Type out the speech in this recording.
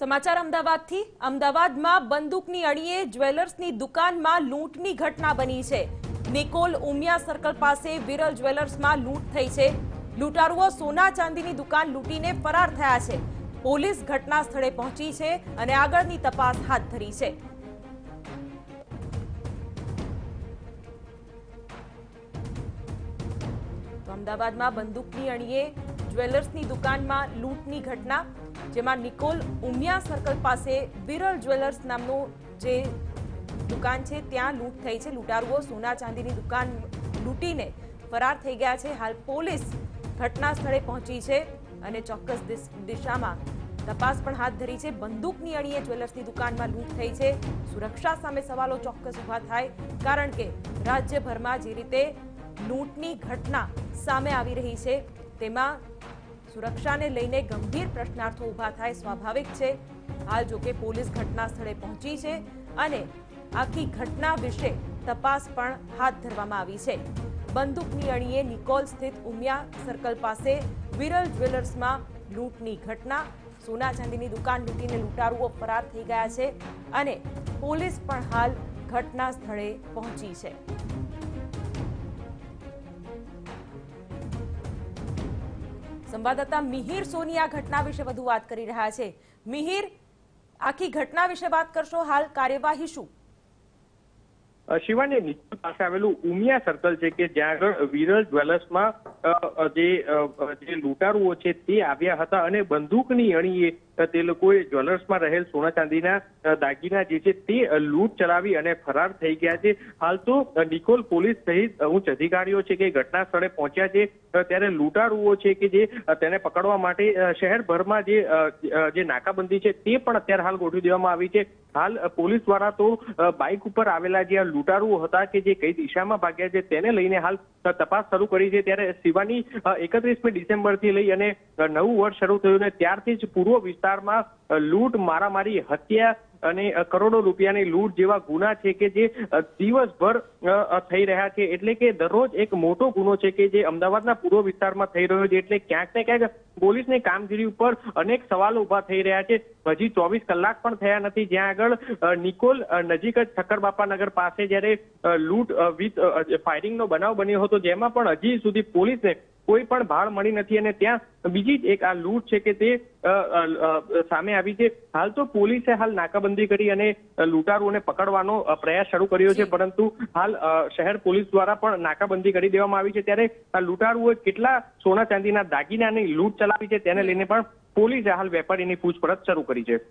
સમાચાર અમદાવાદથી। અમદાવાદમાં બંદૂકની અણીએ જ્વેલર્સની દુકાનમાં લૂંટની ઘટના બની છે। નિકોલ ઉમિયા સર્કલ પાસે વિરલ જ્વેલર્સમાં લૂંટ થઈ છે। લૂંટારુઓ સોના ચાંદીની દુકાન લૂંટીને ફરાર થયા છે। પોલીસ ઘટના સ્થળે પહોંચી છે અને આગળની તપાસ હાથ ધરી છે। અમદાવાદમાં બંદૂકની અણીએ જ્વેલર્સની દુકાનમાં લૂંટની ઘટના, જેમાં નિકોલ ઉમિયા સર્કલ પાસે વિરલ જ્વેલર્સ નામનું જે દુકાન છે ત્યાં લૂંટ થઈ છે। લૂંટારુઓ સોના ચાંદીની દુકાન લૂંટીને ફરાર થઈ ગયા છે। હાલ પોલીસ ઘટના સ્થળે પહોંચી છે અને ચોક્કસ દિશામાં તપાસ પણ હાથ ધરી છે। બંદૂકની અણીએ જ્વેલર્સની દુકાનમાં લૂંટ થઈ છે। સુરક્ષા સામે સવાલો ચોક્કસ ઉભા થાય, કારણ કે રાજ્યભરમાં જે રીતે લૂંટની ઘટના સામે આવી રહી છે તેમાં સુરક્ષાને લઈને ગંભીર પ્રશ્નાર્થો ઉભા થાય સ્વાભાવિક છે। હાલ જો કે પોલીસ ઘટના સ્થળે પહોંચી છે અને આખી ઘટના વિશે તપાસ પણ હાથ ધરવામાં આવી છે। બંદૂકની અણીએ નિકોલ સ્થિત ઉમિયા સર્કલ પાસે વિરલ જ્વેલર્સમાં લૂંટની ઘટના, સોના ચાંદીની દુકાન લૂંટીને લૂંટારુઓ ફરાર થઈ ગયા છે અને પોલીસ પણ હાલ ઘટના સ્થળે પહોંચી છે। સંવાદદાતા મિહિર સોની આ ઘટના વિશે વધુ વાત કરી રહ્યા છે। મિહિર, આખી ઘટના વિશે વાત કરશો, હાલ કાર્યવાહી શું? શિવાની, નિકોલ પાસે આવેલું ઉમિયા સર્કલ છે કે જ્યાં આગળ વિરલ જ્વેલર્સમાં જે લૂંટારુઓ છે તે આવ્યા હતા અને બંદૂકની અણીએ તે લોકોએ જ્વેલર્સમાં રહેલ સોના ચાંદીના દાગીના જે છે તે લૂંટ ચલાવી અને ફરાર થઈ ગયા છે। હાલ તો નિકોલ પોલીસ સહિત ઉચ્ચ અધિકારીઓ છે કે ઘટના સ્થળે પહોંચ્યા છે, ત્યારે લૂંટારુઓ છે કે જે તેને પકડવા માટે શહેરભરમાં જે નાકાબંધી છે તે પણ અત્યારે હાલ ગોઠવી દેવામાં આવી છે। હાલ પોલીસ દ્વારા તો બાઇક ઉપર આવેલા જે લૂંટારુઓ હતા કે જે કઈ દિશામાં ભાગ્યા છે તેને લઈને હાલ તપાસ શરૂ કરી છે। ત્યારે શિવાની, 31મી ડિસેમ્બરથી લઈ અને નવું વર્ષ શરૂ થયું ને ત્યારથી જ પૂર્વ વિસ્તારમાં લૂંટ, મારામારી, હત્યા અને કરોડો રૂપિયાની લૂંટ જેવા ગુના છે કે જે દિવસભર થઈ રહ્યા છે। એટલે કે દરરોજ એક મોટો ગુનો છે કે જે અમદાવાદના પૂર્વ વિસ્તારમાં થઈ રહ્યો છે। એટલે ક્યાંક ને ક્યાંક પોલીસની કામગીરી ઉપર અનેક સવાલો ઉભા થઈ રહ્યા છે। હજી 24 કલાક પણ થયા નથી જ્યાં આગળ નિકોલ નજીક જ ઠક્કરબાપા નગર પાસે જ્યારે લૂંટ વિથ ફાયરિંગનો બનાવ બન્યો હતો, જેમાં પણ હજી સુધી પોલીસને કોઈ પણ ભાળ મળી નથી અને ત્યાં બીજી જ એક આ લૂંટ છે કે તે સામે આવી છે। હાલ તો પોલીસે હાલ નાકાબંધી કરી અને લૂંટારુઓને પકડવાનો પ્રયાસ શરૂ કર્યો છે, પરંતુ હાલ શહેર પોલીસ દ્વારા પણ નાકાબંધી કરી દેવામાં આવી છે। ત્યારે આ લૂંટારુઓએ કેટલા સોના ચાંદીના દાગીનાની લૂંટ ચલાવી છે તેને લઈને પણ પોલીસે હાલ વેપારીની પૂછપરછ શરૂ કરી છે।